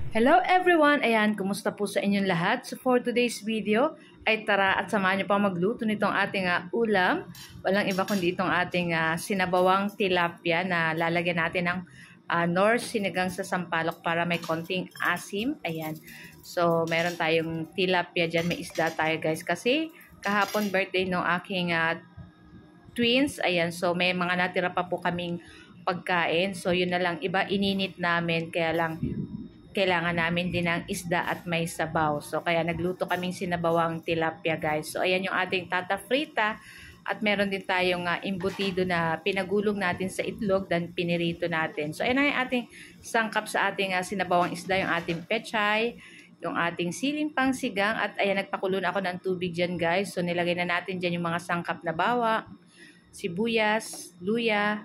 Hello everyone! Ayan, kumusta po sa inyong lahat? So for today's video, ay tara at samahan niyo pa magluto nitong ating ulam. Walang iba kundi itong ating sinabawang tilapia na lalagyan natin ng nor sinigang sa sampalok para may konting asim. Ayan. So meron tayong tilapia dyan, may isda tayo guys. Kasi kahapon birthday ng aking twins. Ayan, so may mga natira pa po kaming pagkain. So yun na lang, iba ininit namin, kaya lang kailangan namin din ng isda at may sabaw. So, kaya nagluto kaming sinabawang tilapia, guys. So, ayan yung ating tata frita. At meron din tayong embutido na pinagulong natin sa itlog dan pinirito natin. So, ayan na yung ating sangkap sa ating sinabawang isda, yung ating pechay, yung ating siling pangsigang. At ayan, nagpakulo na ako ng tubig dyan, guys. So, nilagay na natin dyan yung mga sangkap na bawang, sibuyas, luya,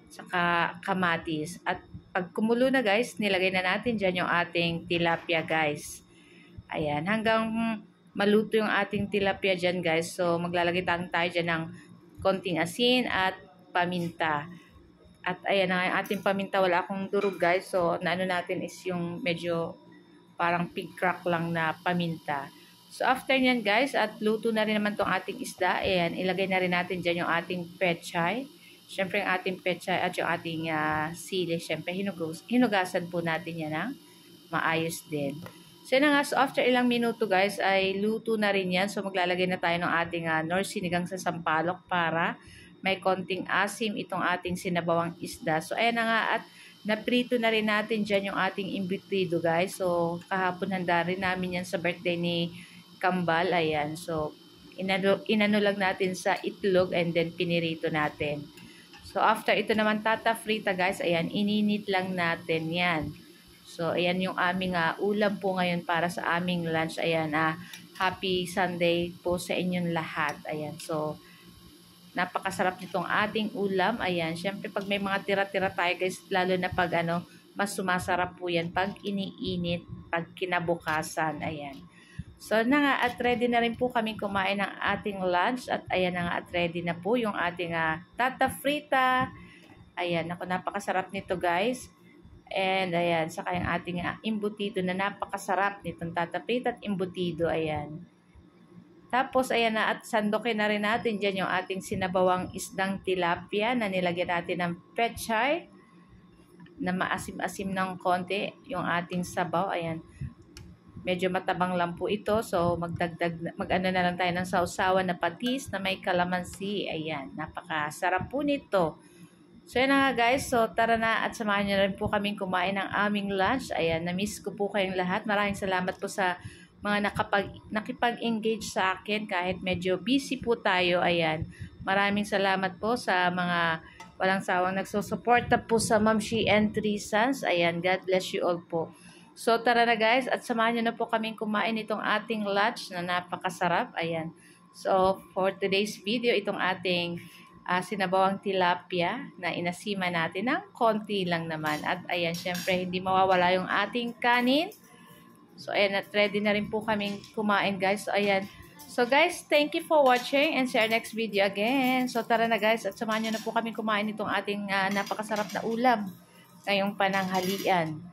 saka kamatis. At pag kumulo na guys, nilagay na natin dyan yung ating tilapia guys. Ayan, hanggang maluto yung ating tilapia dyan guys. So maglalagay tayo dyan ng konting asin at paminta. At ayan na yung ating paminta, wala akong durog guys. So naano natin is yung medyo parang pig crack lang na paminta. So after nyan guys, at luto na rin naman tong ating isda. Ayan, ilagay na rin natin dyan yung ating pechay. Siyempre, yung ating pechay at yung ating sili, siyempre, hinugasan po natin yan ng maayos din. So, yun nga, so after ilang minuto, guys, ay luto na rin yan. So, maglalagay na tayo ng ating nor sinigang sa sampalok para may konting asim itong ating sinabawang isda. So, ayan na nga, at naprito na rin natin dyan yung ating embutido, guys. So, kahapon handa rin namin yan sa birthday ni Kambal. Ayan, so, inano lang natin sa itlog and then pinirito natin. So, after ito naman tata frita guys, ayan, ininit lang natin yan. So, ayan yung aming ulam po ngayon para sa aming lunch. Ayan, happy Sunday po sa inyong lahat. Ayan, so, napakasarap nitong ating ulam. Ayan, syempre pag may mga tira-tira tayo guys, lalo na pag mas sumasarap po yan pag iniinit, pag kinabukasan. Ayan. So na nga, at ready na rin po kami kumain ng ating lunch. At ayan na nga, at ready na po yung ating tata frita. Ayan, ako napakasarap nito guys. And ayan, saka yung ating embutido na napakasarap nitong tata frita at embutido. Ayan. Tapos ayan na, at sandokin na rin natin dyan yung ating sinabawang isdang tilapia na nilagyan natin ng pechay na maasim-asim ng konti yung ating sabaw. Ayan. Medyo matabang lang po ito. So, mag-ano na lang tayo ng sausawan na patis na may kalamansi. Ayan, napakasarap po nito. So, yan na nga guys. So, tara na at samahan niyo rin po kaming kumain ng aming lunch. Ayan, na-miss ko po kayong lahat. Maraming salamat po sa mga nakipag-engage sa akin kahit medyo busy po tayo. Ayan, maraming salamat po sa mga walang sawang nagsusuporta po sa Ma'am She and Three Sons. Ayan, God bless you all po. So, tara na guys, at samahan nyo na po kaming kumain itong ating lunch na napakasarap. Ayan. So, for today's video, itong ating sinabawang tilapia na inasima natin ng konti lang naman. At ayan, syempre, hindi mawawala yung ating kanin. So, ayan, at ready na rin po kaming kumain guys. So, ayan. So, guys, thank you for watching and see our next video again. So, tara na guys, at samahan nyo na po kaming kumain itong ating napakasarap na ulam ngayong pananghalian.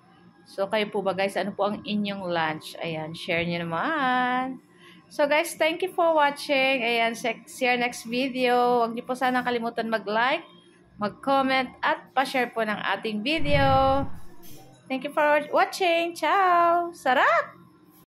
So, kayo po ba guys, ano po ang inyong lunch? Ayan, share nyo naman. So guys, thank you for watching. Ayan, see you next video. Huwag nyo po sana kalimutan mag-like, mag-comment, at pa-share po ng ating video. Thank you for watching. Ciao! Sarap!